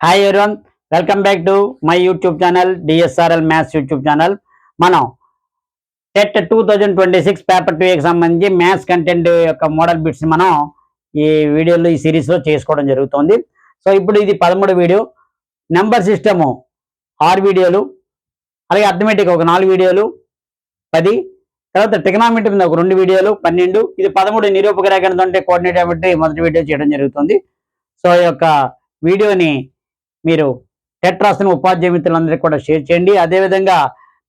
Hi everyone, welcome back to my YouTube channel DSRL maths YouTube channel. మనం TET 2026 paper 2కి సంబంధించి maths content యొక్క model bits మనం ఈ వీడియోలో ఈ సిరీస్లో చేసుకోవడం జరుగుతుంది. సో ఇప్పుడు ఇది 13 వీడియో. నెంబర్ సిస్టము 6 వీడియోలు, అలాగే అర్థమెటిక్ ఒక 4 వీడియోలు 10, తర్వాత ట్రిగనామెట్రీ మీద ఒక 2 వీడియోలు 12, ఇది 13 నిరూపక రేఖతో అంటే కోఆర్డినేట్ మొదటి వీడియో చేయడం జరుగుతుంది. సో ఈ యొక్క వీడియోని మీరు టెట్ రాసిన ఉపాధ్యాయ మిత్రులందరికీ కూడా షేర్ చేయండి. అదేవిధంగా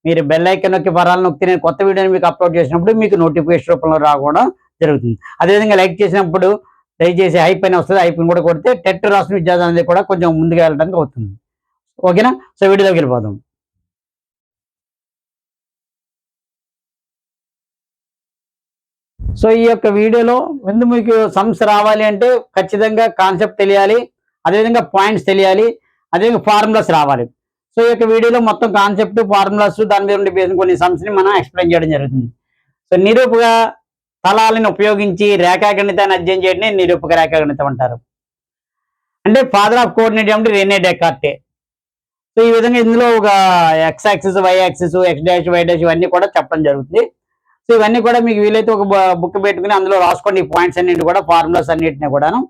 మీరు బెల్ ఐకాన్ నొక్కి పరాలు నొక్కి నేను కొత్త వీడియోని మీకు అప్లోడ్ చేసినప్పుడు మీకు నోటిఫికేషన్ రూపంలో రావడం జరుగుతుంది. అదేవిధంగా లైక్ చేసినప్పుడు దయచేసి హైప్ అని వస్తుంది, హైప్ కూడా కొడితే టెట్ రాసిన విద్యార్థులందరికీ కూడా కొంచెం ముందుగా వెళ్ళడానికి అవుతుంది. ఓకేనా? సో వీడియోలోకి వెళ్ళిపోదాం. సో ఈ యొక్క వీడియోలో ముందు మీకు సమ్స్ రావాలి అంటే ఖచ్చితంగా కాన్సెప్ట్ తెలియాలి, అదేవిధంగా పాయింట్స్ తెలియాలి, అదేవిధంగా ఫార్ములాస్ రావాలి. సో ఈ యొక్క వీడియోలో మొత్తం కాన్సెప్ట్, ఫార్ములాస్, దాని మీద ఉండే బేసిన కొన్ని సమ్స్ని మనం ఎక్స్ప్లెయిన్ చేయడం జరుగుతుంది. సో నిరూపక తలాలను ఉపయోగించి రేఖాగణితాన్ని అధ్యయనం చేయడం నిరూపక రేఖాగణితం అంటారు. అంటే ఫాదర్ ఆఫ్ కోఆర్డినేట్ అంటే రెనే డెకార్టే. సో ఈ విధంగా ఇందులో ఒక X axis, Y axis, X dash, Y dash ఇవన్నీ కూడా చెప్పడం జరుగుతుంది. సో ఇవన్నీ కూడా మీకు వీలైతే ఒక బుక్ పెట్టుకుని అందులో రాసుకోండి. ఈ పాయింట్స్ అన్నింటి కూడా, ఫార్ములాస్ అన్నింటినీ కూడాను.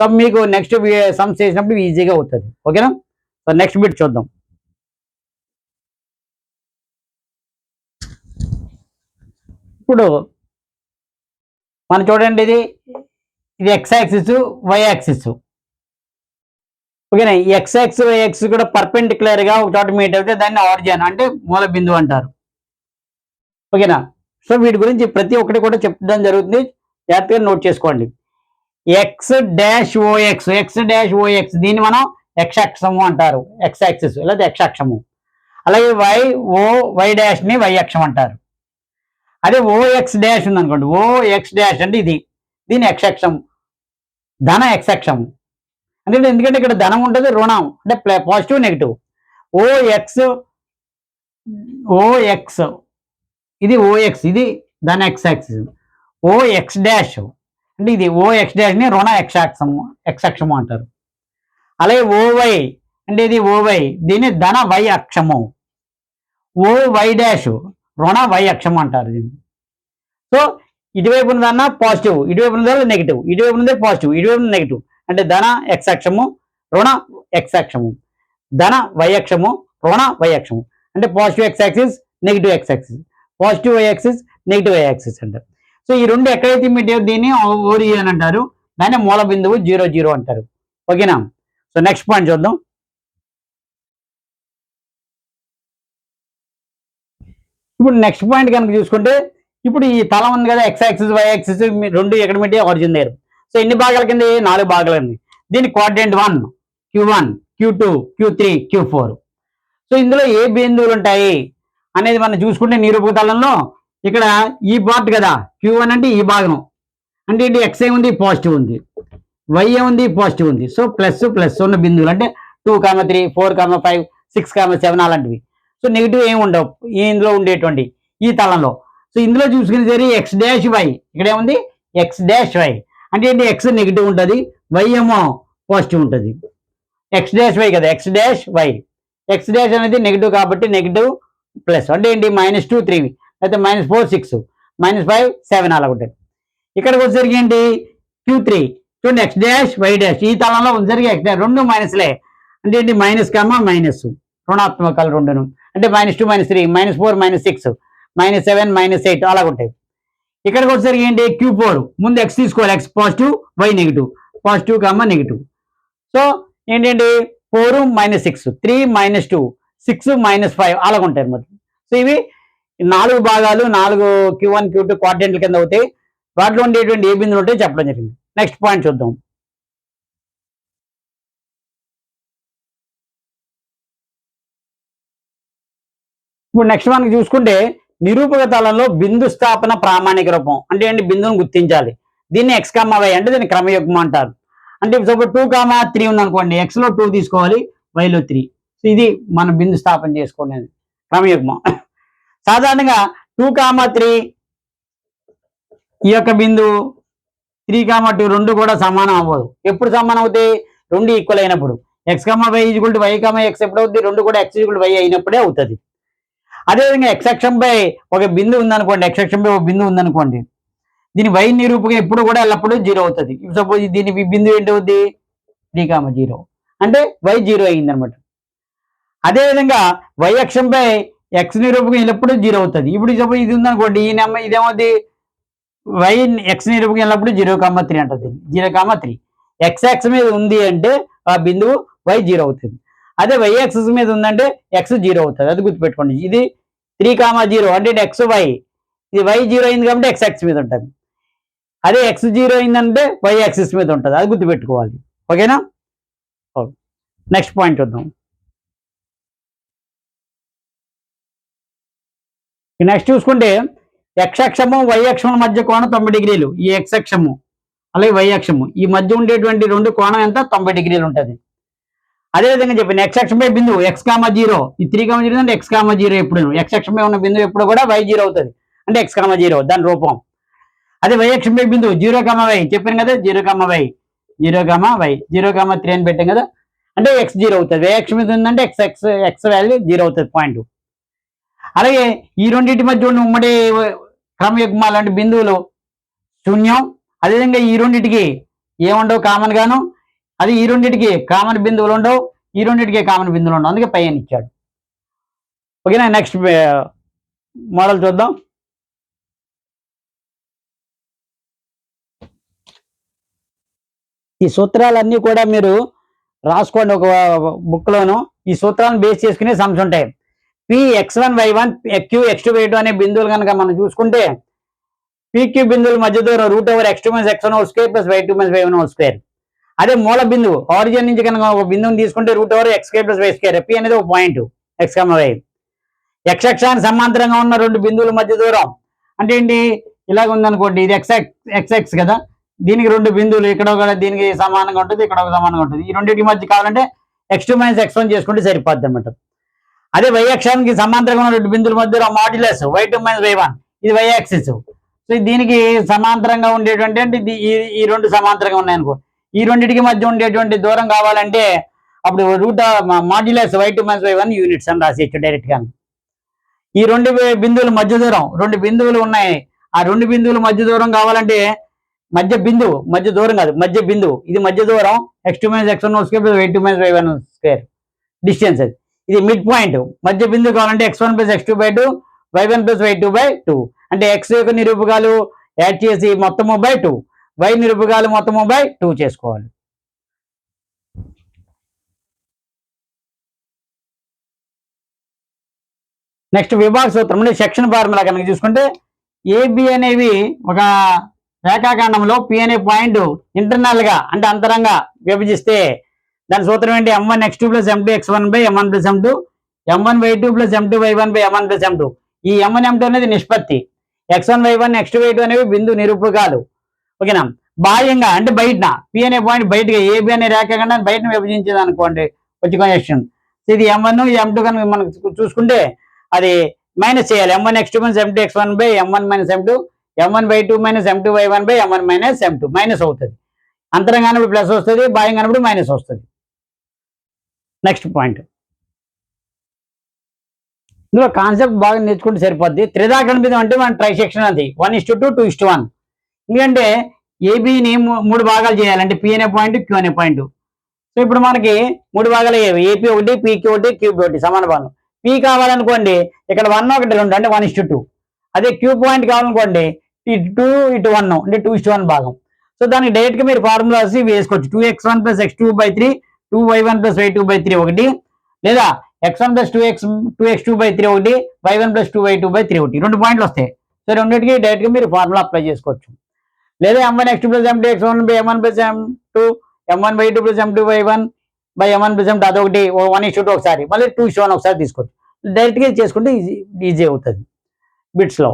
సో మీకు నెక్స్ట్ సమ్స్ చేసినప్పుడు ఈజీగా అవుతుంది. ఓకేనా? సో నెక్స్ట్ బిట్ చూద్దాం. ఇప్పుడు మనం చూడండి, ఇది ఎక్స్ యాక్సిస్, వై యాక్సిస్. ఓకేనా? ఈ ఎక్స్ యాక్సిస్, వై యాక్సిస్ కూడా పర్పెండిక్యులర్ గా ఒక చోట మీట్ అయితే దాన్ని ఆరిజిన్ అంటే మూల బిందువు అంటారు. ఓకేనా? సో వీటి గురించి ప్రతి ఒక్కటి కూడా చెప్పడం జరుగుతుంది, జాగ్రత్తగా నోట్ చేసుకోండి. X dash OX, X dash OX దీన్ని మనం ఎక్స్ అక్షము అంటారు, ఎక్స్ యాక్సిస్ లేదా ఎక్స్ అక్షము. అలాగే వై డాష్ ని వై అక్షం అంటారు. అదే ఓఎక్స్ డాష్ ఉంది అనుకోండి, ఓఎక్స్ డాష్ అంటే దీని ఎక్స్ అక్షం, ధన ఎక్స్ అక్షం. అంటే ఎందుకంటే ఇక్కడ ధనం ఉంటుంది, రుణం అంటే పాజిటివ్ నెగిటివ్. ఓఎక్స్ ఇది ఓఎక్స్, ఇది ధన ఎక్స్ యాక్సిస్. ఓఎక్స్ డాష్ అంటే ఇది ఓఎక్స్ డాష్ ని రుణ ఎక్స్ అక్షము అంటారు. అలాగే ఓవై అంటే ఇది ఓవై, దీన్ని ధన వై అక్షము. ఓవై డాష్ రుణ వై అక్షము అంటారు దీన్ని. సో ఇటువైపు ఉన్నదన్న పాజిటివ్, ఇటువైపు ఉన్నదా నెగిటివ్, ఇటువైపు ఉన్నదే పాజిటివ్, ఇటువైపు నెగిటివ్. అంటే ధన ఎక్స్ అక్షము, రుణ ఎక్స్ అక్షము, ధన వై అక్షము, రుణ వై అక్షము. అంటే positive X axis, negative X axis, positive Y axis, negative Y axis అంటారు. సో ఈ రెండు ఎక్కడైతే మీట్ దీన్ని ఓరిజిన్ అంటారు, దాన్ని మూల బిందువు 0, 0 అంటారు. ఓకేనా? సో నెక్స్ట్ పాయింట్ చూద్దాం. ఇప్పుడు నెక్స్ట్ పాయింట్ కనుక చూసుకుంటే, ఇప్పుడు ఈ తలం ఉంది కదా, ఎక్స్ యాక్సిస్, వై యాక్సిస్ రెండు ఎక్కడ మీట్ ఆరిజిన్ దగ్గర. సో ఎన్ని భాగాల కింద? 4 భాగాలు ఉంది. దీని coordinate 1, Q1, Q2, Q3, Q4. So ఇందులో ఏ బిందువులు ఉంటాయి అనేది మనం చూసుకుంటే నిరూపక తలంలో ఇక్కడ ఈ పార్ట్ కదా, Q1 అంటే ఈ భాగం. అంటే ఏంటి? ఎక్స్ ఏముంది? పాజిటివ్ ఉంది. వై ఏముంది? పాజిటివ్ ఉంది. సో ప్లస్ ఉన్న బిందువులు అంటే 2, 3, 4, 5, 6, 7 అలాంటివి. సో నెగిటివ్ ఏమి ఉండవు ఇందులో ఉండేటువంటి ఈ తలంలో. సో ఇందులో చూసుకునే సరే ఎక్స్ డాష్ వై, ఇక్కడ ఏముంది? ఎక్స్ డాష్ వై అంటే ఏంటి? ఎక్స్ నెగిటివ్ ఉంటుంది, వై ఏమో పాజిటివ్ ఉంటుంది. ఎక్స్ డాష్ వై కదా, X dash Y. X dash అనేది నెగిటివ్ కాబట్టి నెగిటివ్ ప్లస్ అంటే ఏంటి? -2, 3, అయితే -4, 6, -5, 7 అలా ఉంటుంది. ఇక్కడికి వచ్చేసరికి ఏంటి? Q3 చూడండి, ఎక్స్ డాష్ వై డాష్ ఈ తలంలో వచ్చేసరికి ఎక్స్ డాష్ రెండు మైనస్లే. అంటే ఏంటి? మైనస్, రుణాత్మకాలు రెండును. అంటే -2, -3, -4, -6, -7, -8 అలాగ ఉంటాయి. ఇక్కడికి వచ్చేసరికి ఏంటి? Q4 ముందు ఎక్స్ తీసుకోవాలి, X positive, Y negative, positive, negative. So ఏంటంటే 4, -6, 3, -2, 6, -5 అలాగ ఉంటాయి అన్నమాట. సో ఇవి 4 భాగాలు, 4 Q1, Q2 క్వాడ్రంట్ల కింద అవుతాయి. వాటిలో ఉండేటువంటి ఏ బిందువులు ఉంటాయి చెప్పడం జరిగింది. నెక్స్ట్ పాయింట్ చూద్దాం. ఇప్పుడు నెక్స్ట్ మనకి చూసుకుంటే నిరూపక తలంలో బిందు స్థాపన ప్రామాణిక రూపం అంటే ఏంటి? బిందువును గుర్తించాలి. దీన్ని ఎక్స్, వై అంటే దీన్ని క్రమయుగ్మం అంటారు. అంటే సపోజ్ 2, 3 ఉంది అనుకోండి, ఎక్స్ లో 2 తీసుకోవాలి, వైలో 3. సో ఇది మనం బిందు స్థాపన చేసుకోండి, క్రమయుగ్మం. సాధారణంగా 2, 3 ఈ యొక్క బిందువు 3, 2 రెండు కూడా సమానం అవ్వదు. ఎప్పుడు సమానం అవుతాయి? రెండు ఈక్వల్ అయినప్పుడు. X comma Y equal to Y comma X ఎప్పుడు అవుతుంది, రెండు కూడా ఎక్స్ ఈజ్వల్ టు వై అయినప్పుడే అవుతుంది. అదేవిధంగా ఎక్స్ అక్షంపై ఒక బిందువు ఉందనుకోండి, ఎక్స్ అక్షంపై ఒక బిందువు ఉందనుకోండి, దీని వై నిరూపకం ఎప్పుడు కూడా ఎల్లప్పుడూ 0 అవుతుంది. సపోజ్ దీని బిందువు ఏంటి అవుద్ది 3,0 అంటే వై 0 అయింది అనమాట. అదేవిధంగా వై అక్షంపై ఎక్స్ నిరూపకం ఎల్లప్పుడూ 0 అవుతుంది. ఇప్పుడు సపోజ్ ఇది ఉందనుకోండి, ఈ నెంబర్ ఇదేమవుతుంది వై ఎక్స్ నిరూపకం ఎల్లప్పుడు 0,3 అంటుంది. 0,3 ఎక్స్ యాక్స్ మీద ఉంది అంటే ఆ బిందువు వై 0 అవుతుంది. అదే వై యాక్సిస్ మీద ఉందంటే ఎక్స్ 0 అవుతుంది. అది గుర్తుపెట్టుకోండి. ఇది 3,0 అంటే ఎక్స్ వై, ఇది వై 0 అయింది కాబట్టి ఎక్స్ యాక్స్ మీద ఉంటుంది. అదే ఎక్స్ 0 అయిందంటే వై యాక్సిస్ మీద ఉంటుంది. అది గుర్తుపెట్టుకోవాలి. ఓకేనా? నెక్స్ట్ పాయింట్ చూద్దాం. నెక్స్ట్ చూసుకుంటే ఎక్స్ అక్షము వై అక్షముల మధ్య కోణం 90 డిగ్రీలు. ఈ ఎక్స్ అక్షము అలాగే వై అక్షము ఈ మధ్య ఉండేటువంటి రెండు కోణం ఎంత 90 డిగ్రీలు ఉంటుంది. అదేవిధంగా చెప్పిన ఎక్స్ అక్షంపై బిందువు ఎక్స్ కామా 0, ఈ 3,0 అంటే ఎక్స్ కామా 0 ఎప్పుడు ఎక్స్ అక్షంపై ఉన్న బిందువు ఎప్పుడు కూడా వై 0 అవుతుంది అంటే ఎక్స్ కామా 0 దాని రూపం. అదే వై అక్షంపై బిందువు 0, వై చెప్పాను కదా 0, వై 0,3 అని పెట్టాం కదా అంటే ఎక్స్ 0 అవుతుంది. వై అక్షం మీద ఉందంటే ఎక్స్ వాల్యూ 0 అవుతుంది పాయింట్. అలాగే ఈ రెండింటి మధ్య ఉన్న ఉమ్మడి క్రమయుగ్మాలు అంటే బిందువులు శూన్యం. అదేవిధంగా ఈ రెండింటికి ఏముండవు కామన్ గాను, అది ఈ రెండింటికి కామన్ బిందువులు ఉండవు, ఈ రెండింటికి కామన్ బిందువులు ఉండవు. అందుకే పై అని ఇచ్చాడు. ఓకేనా? నెక్స్ట్ మోడల్ చూద్దాం. ఈ సూత్రాలన్నీ కూడా మీరు రాసుకోండి ఒక బుక్ లోను. ఈ సూత్రాలను బేస్ చేసుకునే సమ్స్ ఉంటాయి. P x1 y1 queue x2 y2 అనే బిందువులు కనుక మనం చూసుకుంటే PQ బిందువుల మధ్య దూరం √x2 - x1² + y2 - y1². అదే మూల బిందువు ఆరిజిన్ నుంచి కనుక ఒక బిందువుని తీసుకుంటే √x² + y². పి అనేది ఒక పాయింట్ x, y. x అక్షానికి సమాంతరంగా ఉన్న రెండు బిందువుల మధ్య దూరం అంటే ఏంటి, ఇలాగ ఉందనుకోండి, ఇది x కదా, దీనికి రెండు బిందువులు ఇక్కడ ఒక దీనికి సమానంగా ఉంటుంది, ఇక్కడ ఒక సమానంగా ఉంటుంది. ఈ రెండింటి మధ్య కావాలంటే x2 - x1 చేసుకుంటే సరిపోద్ది అనమాట. అదే వై అక్షానికి సమాంతరంగా ఉన్న రెండు బిందువుల మధ్య మాడ్యులస్ y2 - y1, ఇది వై యాక్సిస్. సో దీనికి సమాంతరంగా ఉండేటువంటి అంటే ఈ రెండు సమాంతరంగా ఉన్నాయనుకో, ఈ రెండింటికి మధ్య ఉండేటువంటి దూరం కావాలంటే అప్పుడు మాడ్యులస్ y2 - y1 యూనిట్స్ అని రాసేయచ్చు డైరెక్ట్ గా. ఈ రెండు బిందువుల మధ్య దూరం, రెండు బిందువులు ఉన్నాయి, ఆ రెండు బిందువుల మధ్య దూరం కావాలంటే మధ్య బిందువు, మధ్య దూరం కాదు, మధ్య బిందువు, ఇది మధ్య దూరం x2 - x1² + y2 - y1² distance. అది ఇది మిడ్ పాయింట్. మధ్య బిందువు కావాలంటే x1 + x2/2 y1 + y2/2 అంటే x యొక్క నిరూపకాలు యాడ్ చేసి మొత్తము /2, y నిరూపకాలు మొత్తము /2 చేసుకోవాలి. నెక్స్ట్ విభాగ సూత్రం అంటే సెక్షన్ ఫార్ములా కనుక చూసుకుంటే ఏబి అనేవి ఒక రేఖాఖండంలో పి అనే పాయింట్ ఇంటర్నల్ గా అంటే అంతరంగా విభజిస్తే దాని సూత్రం ఏంటి, m1 x2 + m2 x1/m1 + m2, m1 y2 + m2 y1/m1 + m2. ఈ m1 m2 అనేది నిష్పత్తి, x1 y1 x2 y2 అనేవి బిందు నిరూపకాలు. ఓకేనా? బాహ్యంగా అంటే బయట పి అనే పాయింట్ బయటగా ఏబి అనే రేఖాఖండాన్ని బయట విభజించేది అనుకోండి వచ్చి క్వశ్చన్. ఇది m1 m2 కనుక మనం చూసుకుంటే అది మైనస్ చేయాలి. m1 x2 - m2 x1/m1 - m2, m1 y2 - m2 y1/m1 - m2 minus అవుతుంది. అంతరంగానప్పుడు ప్లస్ వస్తుంది, బాహ్యంగానప్పుడు మైనస్ వస్తుంది. నెక్స్ట్ పాయింట్, ఇందులో కాన్సెప్ట్ బాగా నేర్చుకుంటే సరిపోద్ది. త్రిదాఖండితం అంటే మన ట్రైసెక్షన్ అది 1:2 2:1. ఎందుకంటే ఏబిని 3 భాగాలు చేయాలంటే పి అనే పాయింట్ క్యూ అనే పాయింట్. సో ఇప్పుడు మనకి 3 భాగాలు అయ్యేవి, ఏపీ 1 పీక్యూ 1 క్యూబ్ 1 సమాన భాగం. పి కావాలనుకోండి ఇక్కడ 1 1 2 అంటే 1:2. అదే క్యూ పాయింట్ కావాలనుకోండి ఇటు 2 ఇటు 1 అంటే 2:1 భాగం. సో దానికి డైరెక్ట్ గా మీరు ఫార్ములాస్ వేసుకోవచ్చు. 2x1 + x2/3 2y1 + y2/3 ఒకటి, లేదా x1 + 2x2/3 ఒకటి, y1 + 2y2/3 ఒకటి, 2 పాయింట్లు వస్తాయి. సో రెండింటికి డైరెక్ట్ గా మీరు ఫార్ములా అప్లై చేసుకోవచ్చు. లేదా m1 x2 + m2 x1/m1 + m2, m1 y2 + m2 y1/m1 + m2 అదొకటి 1:2 ఒకసారి, మళ్ళీ 2:1 ఒకసారి తీసుకోవచ్చు. డైరెక్ట్ గా చేసుకుంటే ఈజీ అవుతుంది బిట్స్ లో.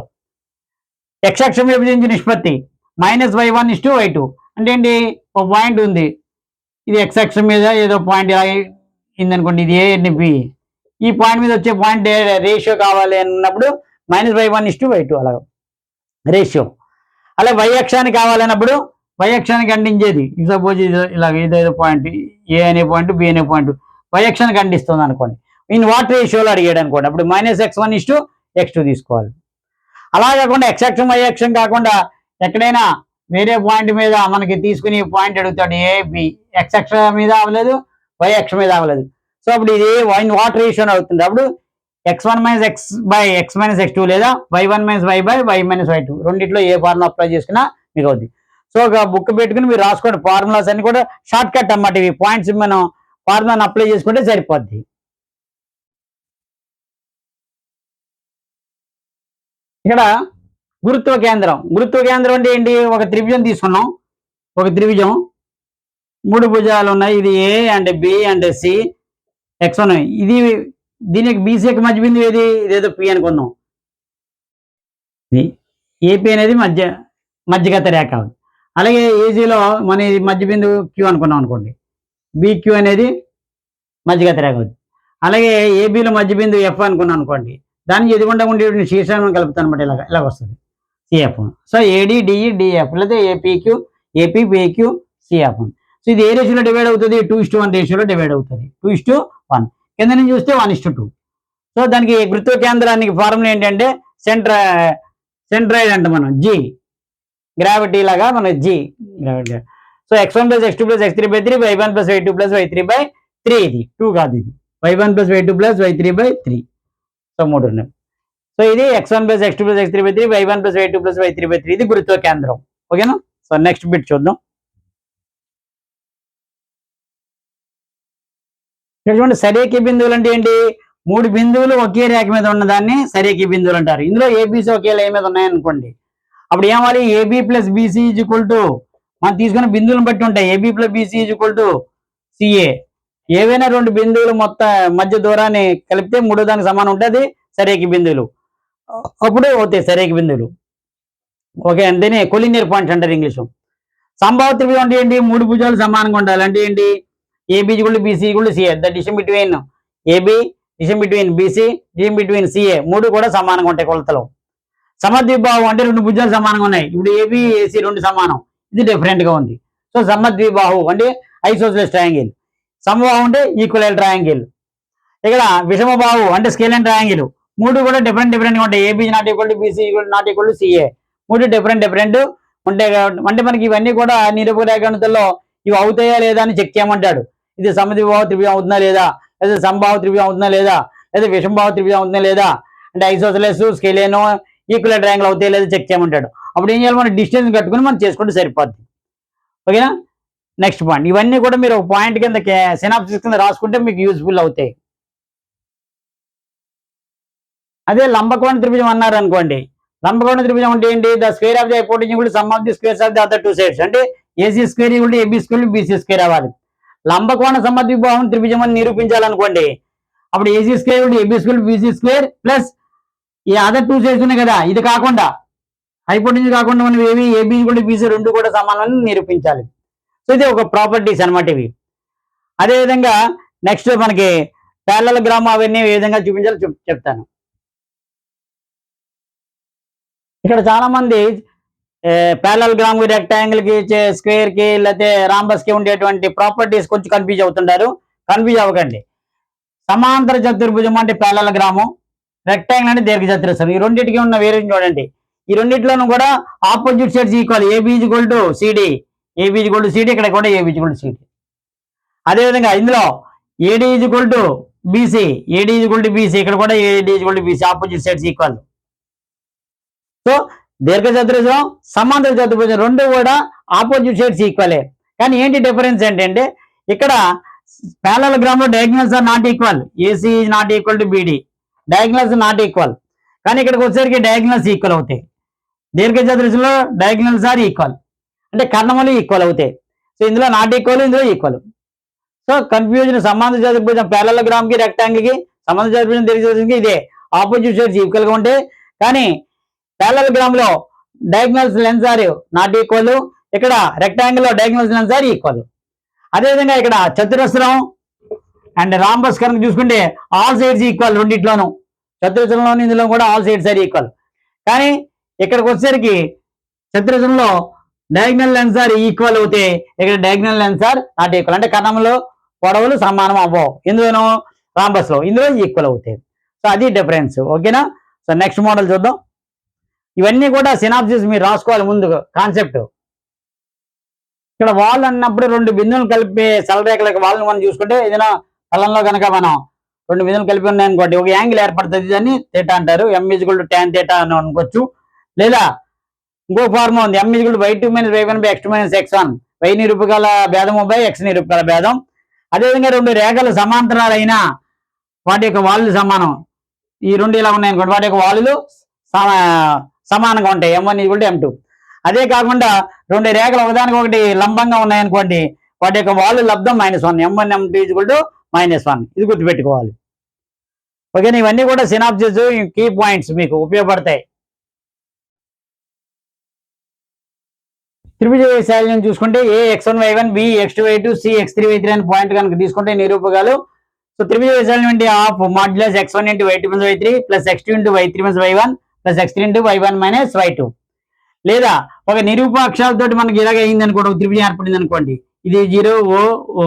x అక్షం విభజించిన నిష్పత్తి -y1:y2 అంటే ఏంటి, ఒక పాయింట్ ఉంది, ఇది x అక్షం మీద ఏదో పాయింట్ అయిందనుకోండి, ఇది ఏ బి, ఈ పాయింట్ మీద వచ్చే పాయింట్ రేషియో కావాలి అన్నప్పుడు -y1:y2 అలాగా రేషియో. అలా y అక్షానికి కావాలన్నప్పుడు వై అక్షాన్ని ఖండించేది సపోజ్ ఇలా ఇదేదో పాయింట్ ఏ అనే పాయింట్ బి అనే పాయింట్ వై అక్షాన్ని ఖండిస్తుంది అనుకోండి. ఇన్ వాట్ రేషియోలో అడిగాడు అనుకోండి, అప్పుడు -x1:x2 తీసుకోవాలి. అలా కాకుండా x అక్షం y అక్షం కాకుండా ఎక్కడైనా వేరే పాయింట్ మీద మనకి తీసుకుని పాయింట్ అడుగుతాడు, ఏ బి x అక్షం మీద అవ్వలేదు, y అక్షం మీద అవ్వలేదు. సో అప్పుడు ఇది ఇన్ వాట్ రేషియో అవుతుంది. అప్పుడు x1 - x/x-x2 లేదా y1 - y/y-y2 రెండిట్లో ఏ ఫార్ములా అప్లై చేసుకున్నా మీకు అవుతుంది. సో ఒక బుక్ పెట్టుకుని మీరు రాసుకోండి. ఫార్ములాస్ అన్ని కూడా షార్ట్ కట్ అన్నమాట. ఇవి పాయింట్స్ మనం ఫార్ములాని అప్లై చేసుకుంటే సరిపోద్ది. ఇక్కడ గురుత్వ కేంద్రం అంటే ఏంటి? ఒక త్రిభుజం తీసుకున్నాం. ఒక త్రిభుజం 3 భుజాలు ఉన్నాయి. ఇది A and B and C X ఉన్నాయి. ఇది దీనికి బీసీకి మధ్య బిందువు ఏది? ఇదేదో పి అనుకుందాం. ఏపీ అనేది మధ్యగత రేఖ. అలాగే ఏజీలో మన మధ్య బిందువు క్యూ అనుకున్నాం అనుకోండి. బిక్యూ అనేది మధ్యగత రేఖ అవుతుంది. అలాగే ఏబీలో మధ్య బిందువు ఎఫ్ అనుకున్నాం అనుకోండి. దానికి ఎదుగుండా ఉండే శీర్షాలను కలుపుతాను అనమాట. ఇలాగ వస్తుంది CF. So AD DE DF లేదా APQ AP PQ CF. So ఇది ఏ రేషియోలో డివైడ్ అవుతుంది? 2:1 రేషియోలో డివైడ్ అవుతుంది. 2:1. కింద నుంచి చూస్తే 1:2. సో దానికి గురుత్వ కేంద్రానికి ఫార్ములా ఏంటంటే సెంట్రాయిడ్ అంట మనం జీ, గ్రావిటీ లాగా మన G gravity. So x1 + x2 + x3/3 y1 + y2 + y3/3. ఇది 2 కాదు, ఇది y1 + y2 + y3/3. సో 3 ఉన్నాయి. సో ఇది x1 + x2 + x3/3 y1 + y2 + y3/3. ఇది గురుత్వ కేంద్రం. ఓకేనా? సో నెక్స్ట్ బిట్ చూద్దాం. ఇక్కడ చూడండి, సరేకి బిందువులు అంటే ఏంటి? 3 బిందువులు ఒకే రేఖ మీద ఉన్నదాన్ని సరేకి బిందువులు అంటారు. ఇందులో ఏబీసీ ఒకే లైన్ మీద ఉన్నాయనుకోండి, అప్పుడు ఏమాలి? ఏబీ + బీసీ = మనం తీసుకున్న బిందువులను బట్టి ఉంటాయి. AB + BC = CA. ఏవైనా 2 బిందువులు మొత్తం మధ్య దూరాన్ని కలిపితే 3వ దానికి సమానం ఉంటుంది సరేకి బిందువులు. అప్పుడు అవుతాయి సరేకి బిందువులు. ఓకే, అంతేనే కొలినియర్ పాయింట్స్ అంటారు ఇంగ్లీష్. సంభావ త్రిభుజం అంటే ఏంటి? 3 భుజాలు సమానంగా ఉండాలి. అంటే ఏంటి? AB = BC = CA. The distance between AB, distance between BC, distance between CA 3 కూడా సమానంగా ఉంటాయి కొలతలు. సమద్విబాహు అంటే 2 భుజాలు సమానంగా ఉన్నాయి. ఇప్పుడు AB AC 2 సమానం, ఇది డిఫరెంట్ గా ఉంది. సో సమద్విబాహు అంటే ఐసోసెలస్ ట్రయాంగిల్. సమబాహు అంటే ఈక్వల్ ట్రయాంగిల్. ఇక్కడ విషమబాహు అంటే స్కేల్ అండ్ ట్రయాంగిల్. 3 కూడా డిఫరెంట్ గా ఉంటాయి. AB ≠ BC ≠ CA. 3 డిఫరెంట్ ఉంటాయి. అంటే మనకి ఇవన్నీ కూడా నిరూపక రేఖాగణితంలో ఇవి అవుతాయా లేదా అని చెక్ చేయమంటాడు. ఇది సమద్విబాహు త్రిభుజం అవుతుందా లేదా, లేదా సమబాహు త్రిభుజం అవుతుందా లేదా, లేదా విషమబాహు త్రిభుజం అవుతుందా లేదా, అంటే ఐసోసెలస్ స్కేలేనో ఈక్వల్ ట్రయాంగిల్ అవుతాయి లేదా చెక్ చేయమంటాడు. అప్పుడు ఏం చేయాలి? మనం డిస్టెన్స్ కట్టుకుని మనం చేసుకుంటే సరిపోద్ది. ఓకేనా? Next point. ఇవన్నీ కూడా మీరు ఒక పాయింట్ కింద సినాప్సిస్ కింద రాసుకుంటే మీకు యూజ్ఫుల్ అవుతాయి. అదే లంబకోణ త్రిభుజం అన్నారు అనుకోండి. లంబకోణ త్రిభుజం అంటే ఏంటి? The square of the hypotenuse equal to some of the squares of the other 2 sides. అంటే AC² = AB² BC² అవ్వాలి. లంబకోణ సమద్విబాహు త్రిభుజం అని నిరూపించాలనుకోండి, అప్పుడు AC² = AB² BC² ప్లస్ ఈ అదర్ 2 సైడ్స్ ఉన్నాయి కదా, ఇది కాకుండా హైపోటెన్యూస్ కాకుండా మనం AB = BC 2 కూడా సమానమని నిరూపించాలి. సో ఇది ఒక ప్రాపర్టీస్ అనమాట ఇవి. అదేవిధంగా నెక్స్ట్ మనకి ప్యారలలోగ్రామ్ అవన్నీ ఏ విధంగా చూపించాలో చెప్తాను. ఇక్కడ చాలా మంది ప్యారలలోగ్రామ్ కి, రెక్టాంగిల్ కి, స్క్వేర్ కి, లేకపోతే రాంబస్ కి ఉండేటువంటి ప్రాపర్టీస్ కొంచెం కన్ఫ్యూజ్ అవుతుంటారు. కన్ఫ్యూజ్ అవ్వకండి. సమాంతర చతుర్భుజం అంటే ప్యారలలోగ్రాము, రెక్టాంగిల్ అంటే దీర్ఘచతురస్రం. ఈ రెండింటికి ఉన్న వేరియేషన్ చూడండి. ఈ రెండింటిలోనూ కూడా opposite sides equal. AB = CD, AB = CD, ఇక్కడ కూడా AB = CD. అదేవిధంగా ఇందులో AD = BC, AD = BC, ఇక్కడ కూడా AD = BC, opposite sides equal. So దీర్ఘచతురస్రం, సమాంతర చతుర్భుజం 2 కూడా ఆపోజిట్ సైడ్స్ ఈక్వలే. కానీ ఏంటి డిఫరెన్స్ ఏంటంటే, ఇక్కడ ప్యారలలోగ్రామ్ లో diagonals are not equal. AC is not equal to BD, diagonals not equal. కానీ ఇక్కడికి వచ్చేసరికి డయాగ్నల్స్ ఈక్వల్ అవుతాయి. దీర్ఘచతురస్రంలో డయాగ్నల్స్ ఆర్ ఈక్వల్, అంటే కర్ణములు ఈక్వల్ అవుతాయి. సో ఇందులో నాట్ ఈక్వల్, ఇందులో ఈక్వల్. So confusion. సమాంతర చతుర్భుజం ప్యారలలోగ్రామ్ కి, రెక్టాంగిల్ కి, సమాంతర చతుర్భుజం దీర్ఘచతురస్రంకి ఇదే ఆపోజిట్ సైడ్స్ ఈక్వల్ గా ఉంటాయి. కానీ ప్యారలలోగ్రామ్ లో diagonals lengths are not equal, ఇక్కడ రెక్టాంగిల్ లో డయాగ్నల్స్ లెన్స్ ఆర్ ఈక్వల్. అదేవిధంగా ఇక్కడ చతురస్రం అండ్ రాంబస్ కనుక చూసుకుంటే ఆల్ సైడ్స్ ఈక్వల్ రెండిట్లోనూ. చతురస్రంలోని ఇందులో కూడా ఆల్ సైడ్స్ ఆర్ ఈక్వల్. కానీ ఇక్కడికి వచ్చేసరికి చతురస్రంలో డయాగ్నల్ లెన్స్ ఆర్ ఈక్వల్ అవుతే ఇక్కడ diagonal lengths are not equal, అంటే కణంలో పొడవులు సమానం అవ్వవు. ఇందులోనూ రాంబస్ లో ఇందులో ఈక్వల్ అవుతాయి. సో అది డిఫరెన్స్. ఓకేనా? సో నెక్స్ట్ మోడల్ చూద్దాం. ఇవన్నీ కూడా సినాప్సిస్ మీరు రాసుకోవాలి ముందు కాన్సెప్ట్. ఇక్కడ వాల్ అన్నప్పుడు రెండు బిందువులు కలిపి సరళరేఖలకు వాళ్ళని మనం చూసుకుంటే ఏదైనా తలంలో కనుక మనం రెండు బిందువులు కలిపి ఉన్నాయనుకోండి, ఒక యాంగిల్ ఏర్పడుతుంది, దాన్ని థీటా అంటారు. m = tan θ అని అనుకోవచ్చు. లేదా ఇంకో ఫార్ములా ఉంది, m = y2 - y1 / x2 - x1, y నిరూపకాల భేదము బై x నిరూపకాల భేదం. అదేవిధంగా రెండు రేఖలు సమాంతరాలైన వాటి యొక్క వాలులు సమానం. ఈ రెండు ఇలా ఉన్నాయనుకోండి, వాటి యొక్క వాలులు సమానంగా ఉంటాయి, m1 = m2. అదే కాకుండా రెండు రేఖలు ఒకదానికి ఒకటి లంబంగా ఉన్నాయనుకోండి, వాటి యొక్క వాలు లబ్ధం -1, m1 m2 = -1. ఇది గుర్తుపెట్టుకోవాలి. ఓకేనా? ఇవన్నీ కూడా సినాప్సిస్ కీ పాయింట్స్ మీకు ఉపయోగపడతాయి. త్రిభుజ వైశాల్యం చూసుకుంటే a x1 y1, b x2 y2, c x3 y3 అనే పాయింట్ కనుక తీసుకుంటే నిరూపకాలు. సో త్రిభుజ వైశాల్యం అంటే half modulus x1 × y2 - y3 + x2 × y3 - y1 + x3 × y1 - y2. లేదా ఒక నిరూపాక్షాలతో మనకి ఇలాగ అయింది అనుకోండి, ఒక త్రిభుజం ఏర్పడింది అనుకోండి, ఇది 0 o,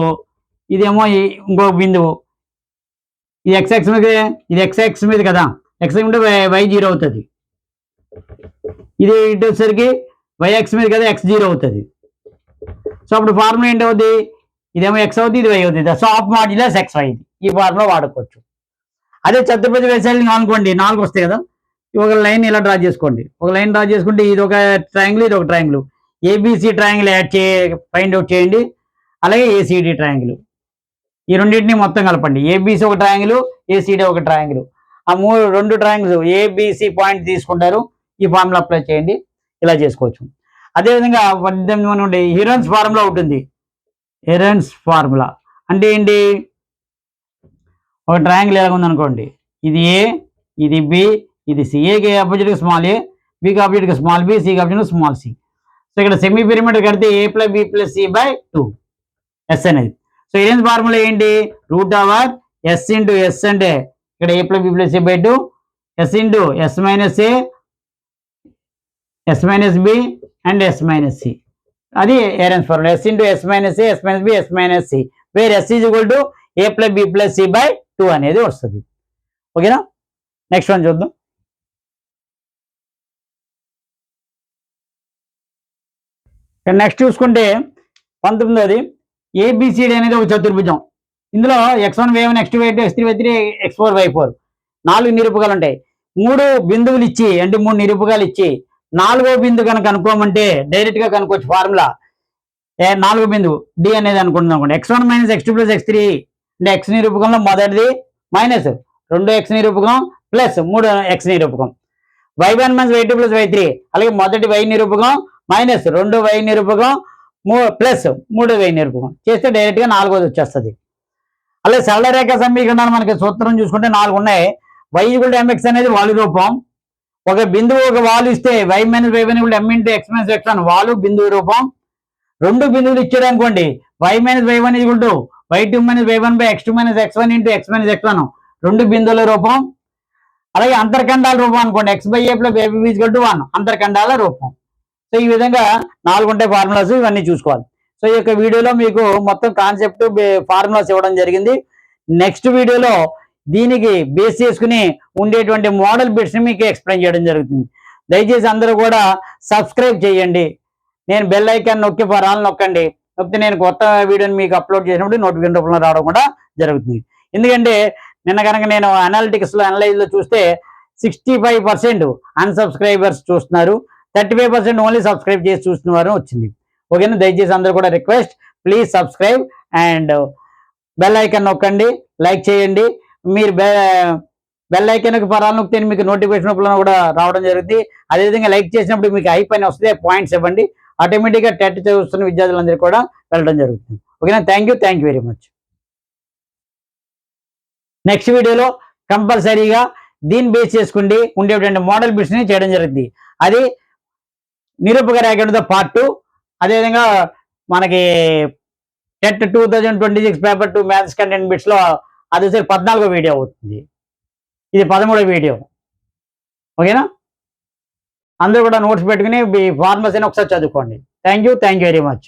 ఇదేమో ఇంకో బిందువు, ఇది x మీద, ఇది x మీద కదా, x ఉంటే y 0 అవుతుంది. ఇది ఇటు వచ్చేసరికి yx మీద కదా, x 0 అవుతుంది. సో అప్పుడు ఫార్ములా ఏంటి అవుతుంది, ఇదేమో x అవుతుంది, ఇది y అవుతుంది. సో హాఫ్ మాడ్యులస్ xy, ఈ ఫార్ములా వాడుకోవచ్చు. అదే చతుర్భుజ వైశాల్యం అనుకోండి, 4 వస్తాయి కదా, ఒక లైన్ ఇలా డ్రా చేసుకోండి. ఒక లైన్ డ్రా చేసుకుంటే ఇది ఒక ట్రయాంగిల్, ఇది ఒక triangle, ABC triangle find out చేయండి. అలాగే ఏసీడి ట్రయాంగిల్, ఈ రెండింటిని మొత్తం కలపండి. ఏబిసి ఒక ట్రయాంగిల్, ఏసీడి ఒక ట్రయాంగిల్. ఆ రెండు ట్రయాంగిల్స్ ఏబిసి పాయింట్ తీసుకుంటారు, ఈ ఫార్ములా అప్లై చేయండి, ఇలా చేసుకోవచ్చు. అదేవిధంగా హిరోన్స్ ఫార్ములా ఉంటుంది. హిరోన్స్ ఫార్ములా అంటే ఏంటి, ఒక ట్రయాంగిల్ ఎలాగ ఉందనుకోండి, ఇది ఏ, ఇది బి, ఇది సి. ఏకి ఆపోజిట్గా స్మాల్ ఏ, బికి ఆపోజిట్గా స్మాల్ బి, సికి ఆపోజిట్గా స్మాల్ సి. సో ఇక్కడ సెమీ పిరమిడ్ కడితే a + b + c/2 ఎస్ అనేది. సో హిరోన్స్ ఫార్ములా ఏంటి, √s × s అంటే ఇక్కడ a + b + c/2, s × s - a, s - b and s - c. అది హిరోన్స్ formula, s × s - a, s - b, s - c, where s = a + b + c/2 అనేది వస్తుంది. ఓకేనా? Next one చూద్దాం. Next చూసుకుంటే 19ది A B C D అనేది ఒక చతుర్భుజం. ఇందులో x1 y1, x2 y2, x3 y3, x4 y4 4 నిరూపకాలు ఉంటాయి. 3 బిందువులు ఇచ్చి, అంటే 3 నిరూపకాలు ఇచ్చి 4వ బిందువు కనుక కనుక్కోమంటే డైరెక్ట్ గా కనుక్కోవచ్చు. ఫార్ములా 4వ బిందువు డి అనేది అనుకుంటున్నాం అనుకోండి, x1 - x2 + x3 అంటే x నిరూపకంలో మొదటిది minus 2x నిరూపకం plus 3x నిరూపకం, y1 - y2 + y3 అలాగే మొదటి y నిరూపకం మైనస్ 2y నిరూపకం ప్లస్ 3y నిరూపకం చేస్తే డైరెక్ట్ గా 4వది వచ్చేస్తుంది. అలాగే సరళ రేఖ సమీకరణాలు మనకి సూత్రం చూసుకుంటే 4 ఉన్నాయి. y = mx అనేది వాలు రూపం. ఒక బిందువు ఒక వాలు ఇస్తే y - y1 = m × x - x1 వాలు బిందువు రూపం. రెండు బిందువులు ఇచ్చాడు అనుకోండి, y - y1 = y2 - y1 / x2 - x1 × x - x1 రెండు బిందువుల రూపం. అలాగే అంతర్ఖండాల రూపం అనుకోండి, x/a + ab = 1 అంతర్ఖండాల రూపం. సో ఈ విధంగా 4 ఉంటాయి ఫార్ములాస్, ఇవన్నీ చూసుకోవాలి. సో ఈ యొక్క వీడియోలో మీకు మొత్తం కాన్సెప్ట్ ఫార్ములాస్ ఇవ్వడం జరిగింది. నెక్స్ట్ వీడియోలో దీనికి బేస్ చేసుకుని ఉండేటువంటి మోడల్ బిట్స్ ని మీకు ఎక్స్ప్లెయిన్ చేయడం జరుగుతుంది. దయచేసి అందరూ కూడా సబ్స్క్రైబ్ చేయండి. నేను బెల్ ఐకాన్ నొక్కి ఆల్ నొక్కండి, నొక్కితే నేను కొత్త వీడియోని మీకు అప్లోడ్ చేసినప్పుడు నోటిఫికేషన్ రూపంలో రావడం కూడా జరుగుతుంది. ఎందుకంటే నిన్న కనుక నేను అనలైజ్లో చూస్తే 65% అన్సబ్స్క్రైబర్స్ చూస్తున్నారు, 35% ఓన్లీ సబ్స్క్రైబ్ చేసి చూస్తున్నారు వచ్చింది. ఓకేనా? దయచేసి అందరూ కూడా request, please subscribe and bell icon నొక్కండి, లైక్ చేయండి. మీరు బెల్ ఐకాన్ పరాలు నొక్కితే మీకు నోటిఫికేషన్ రూపంలో కూడా రావడం జరుగుతుంది. అదేవిధంగా లైక్ చేసినప్పుడు మీకు ఐ పైన వస్తే పాయింట్స్ ఇవ్వండి, ఆటోమేటిక్గా టెట్ చదువుతున్న విద్యార్థులందరూ కూడా వెళ్ళడం జరుగుతుంది. ఓకేనా? Thank you very much. Next వీడియోలో కంపల్సరీగా దీన్ని బేస్ చేసుకుంటే ఉండేటువంటి మోడల్ బిట్స్ ని చేయడం జరుగుతుంది. అది నిరూపక రేఖతో పార్ట్ 2. అదేవిధంగా మనకి TET 2026 paper 2 maths content bits లో అది 14వ వీడియో అవుతుంది, ఇది 13వ వీడియో. ఓకేనా? అందరూ కూడా నోట్స్ పెట్టుకుని ఫార్మసీని ఒకసారి చదువుకోండి. Thank you very much.